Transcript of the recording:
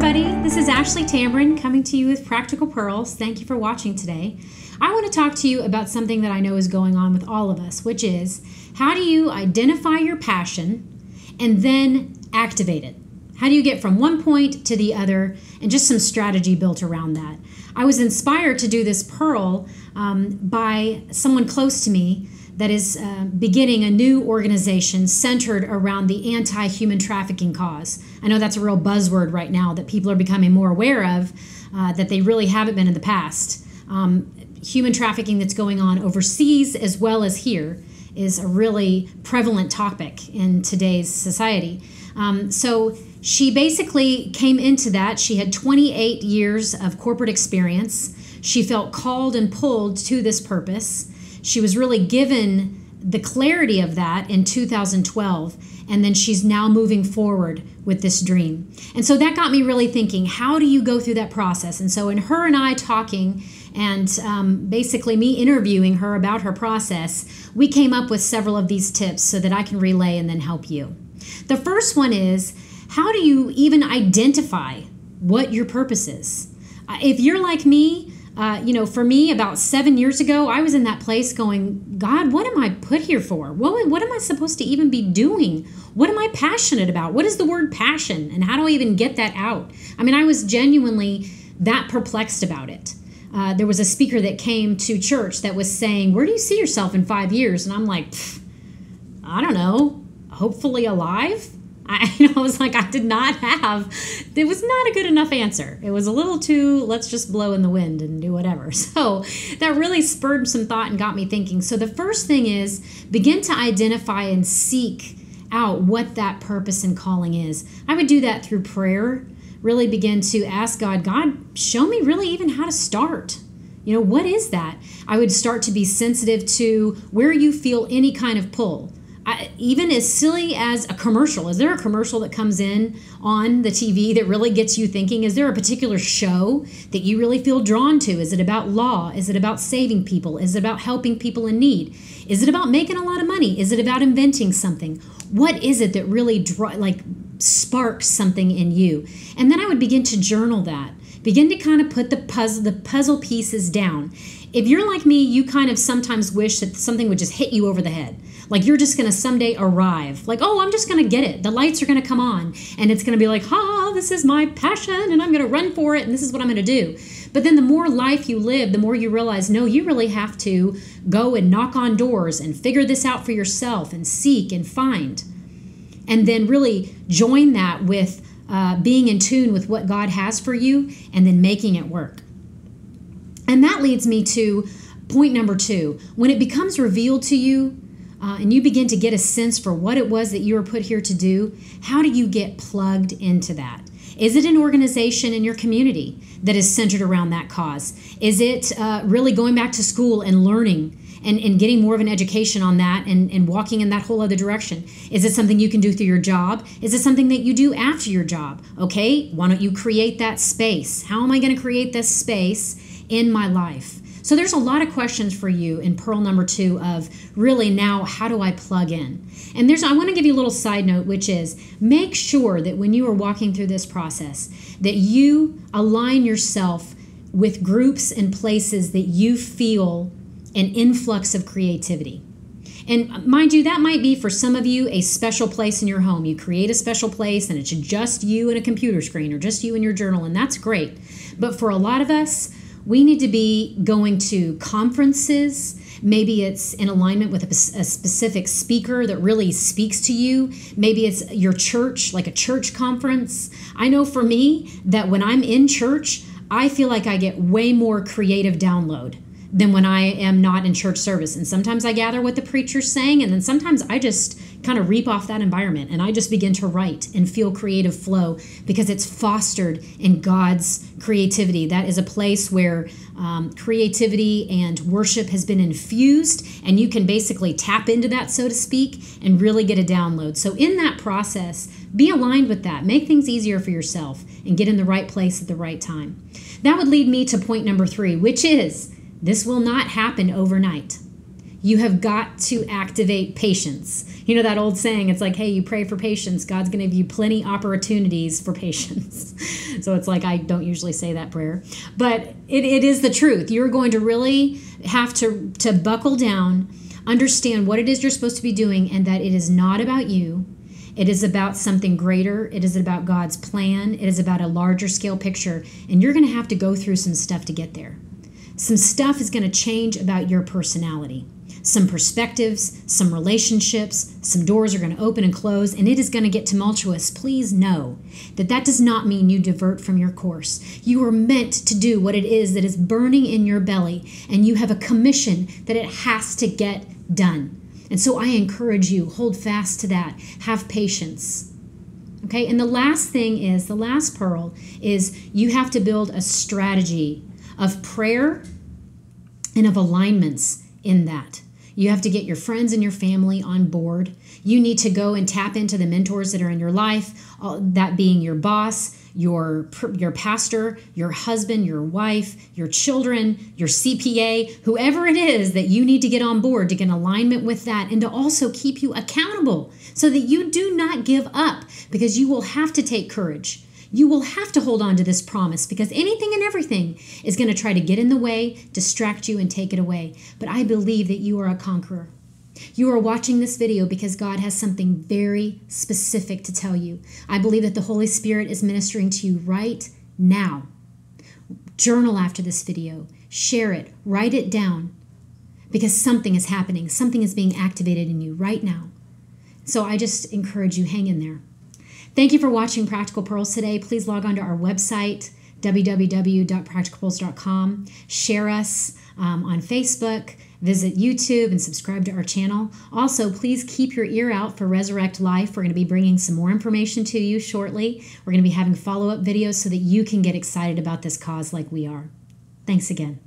everybody. This is Ashley Tambrin coming to you with Practical Pearls. Thank you for watching today. I want to talk to you about something that I know is going on with all of us, which is how do you identify your passion and then activate it? How do you get from one point to the other, and just some strategy built around that? I was inspired to do this pearl by someone close to me that is beginning a new organization centered around the anti-human trafficking cause. I know that's a real buzzword right now that people are becoming more aware of, that they really haven't been in the past. Human trafficking that's going on overseas as well as here is a really prevalent topic in today's society. So she basically came into that. She had 28 years of corporate experience. She felt called and pulled to this purpose. She was really given the clarity of that in 2012, and then she's now moving forward with this dream. And so that got me really thinking, how do you go through that process? And so in her and I talking and basically me interviewing her about her process, we came up with several of these tips so that I can relay and then help you. The first one is, how do you even identify what your purpose is? If you're like me, for me, about 7 years ago, I was in that place going, God, what am I put here for? What am I supposed to even be doing? What am I passionate about? What is the word passion? And how do I even get that out? I mean, I was genuinely that perplexed about it. There was a speaker that came to church that was saying, where do you see yourself in 5 years? And I'm like, I don't know, hopefully alive. I was like, I did not have, it was not a good enough answer. It was a little too, let's just blow in the wind and do whatever. So that really spurred some thought and got me thinking. So the first thing is begin to identify and seek out what that purpose and calling is. I would do that through prayer, really begin to ask God, show me really even how to start. What is that? I would start to be sensitive to where you feel any kind of pull. Even as silly as a commercial. Is there a commercial that comes in on the TV that really gets you thinking? Is there a particular show that you really feel drawn to? Is it about law? Is it about saving people? Is it about helping people in need? Is it about making a lot of money? Is it about inventing something? What is it that really sparks something in you? And then I would begin to journal that. Begin to kind of put the puzzle pieces down. If you're like me, you kind of sometimes wish that something would just hit you over the head. Like you're just going to someday arrive. Like, oh, I'm just going to get it. The lights are going to come on. And it's going to be like, this is my passion. And I'm going to run for it. And this is what I'm going to do. But then the more life you live, the more you realize, no, you really have to go and knock on doors and figure this out for yourself and seek and find. And then really join that with being in tune with what God has for you and then making it work. And that leads me to point number 2. When it becomes revealed to you and you begin to get a sense for what it was that you were put here to do, how do you get plugged into that? Is it an organization in your community that is centered around that cause? Is it really going back to school and learning and getting more of an education on that and walking in that whole other direction? Is it something you can do through your job? Is it something that you do after your job? Okay, why don't you create that space? How am I going to create this space in my life? So there's a lot of questions for you in pearl number 2 of really now, how do I plug in? And I want to give you a little side note, which is make sure that when you are walking through this process, that you align yourself with groups and places that you feel an influx of creativity. And mind you, that might be for some of you a special place in your home. You create a special place and it's just you and a computer screen or just you and your journal, and that's great. But for a lot of us, we need to be going to conferences. Maybe it's in alignment with a specific speaker that really speaks to you. Maybe it's your church, like a church conference. I know for me that when I'm in church, I feel like I get way more creative download than when I am not in church service. And sometimes I gather what the preacher's saying, and then sometimes I just kind of reap off that environment and I just begin to write and feel creative flow because it's fostered in God's creativity. That is a place where creativity and worship has been infused, and you can basically tap into that, so to speak, and really get a download. So in that process, be aligned with that. Make things easier for yourself and get in the right place at the right time. That would lead me to point number 3, which is this will not happen overnight. You have got to activate patience. You know that old saying, it's like, hey, you pray for patience, God's going to give you plenty opportunities for patience. So it's like, I don't usually say that prayer, but it is the truth. You're going to really have to buckle down, understand what it is you're supposed to be doing, and that it is not about you. It is about something greater. It is about God's plan. It is about a larger scale picture, and you're going to have to go through some stuff to get there. Some stuff is going to change about your personality. Some perspectives, some relationships, some doors are going to open and close, and it is going to get tumultuous. Please know that that does not mean you divert from your course. You are meant to do what it is that is burning in your belly, and you have a commission that it has to get done. And so I encourage you, hold fast to that. Have patience. Okay, and the last pearl is you have to build a strategy of prayer and of alignments in that. You have to get your friends and your family on board. You need to go and tap into the mentors that are in your life, that being your boss, your pastor, your husband, your wife, your children, your CPA, whoever it is that you need to get on board to get in alignment with that, and to also keep you accountable so that you do not give up, because you will have to take courage. You will have to hold on to this promise, because anything and everything is going to try to get in the way, distract you, and take it away. But I believe that you are a conqueror. You are watching this video because God has something very specific to tell you. I believe that the Holy Spirit is ministering to you right now. Journal after this video. Share it. Write it down, because something is happening. Something is being activated in you right now. So I just encourage you, hang in there. Thank you for watching Practical Pearls today. Please log on to our website, www.practicalpearls.com. Share us on Facebook. Visit YouTube and subscribe to our channel. Also, please keep your ear out for Resurrect Life. We're going to be bringing some more information to you shortly. We're going to be having follow-up videos so that you can get excited about this cause like we are. Thanks again.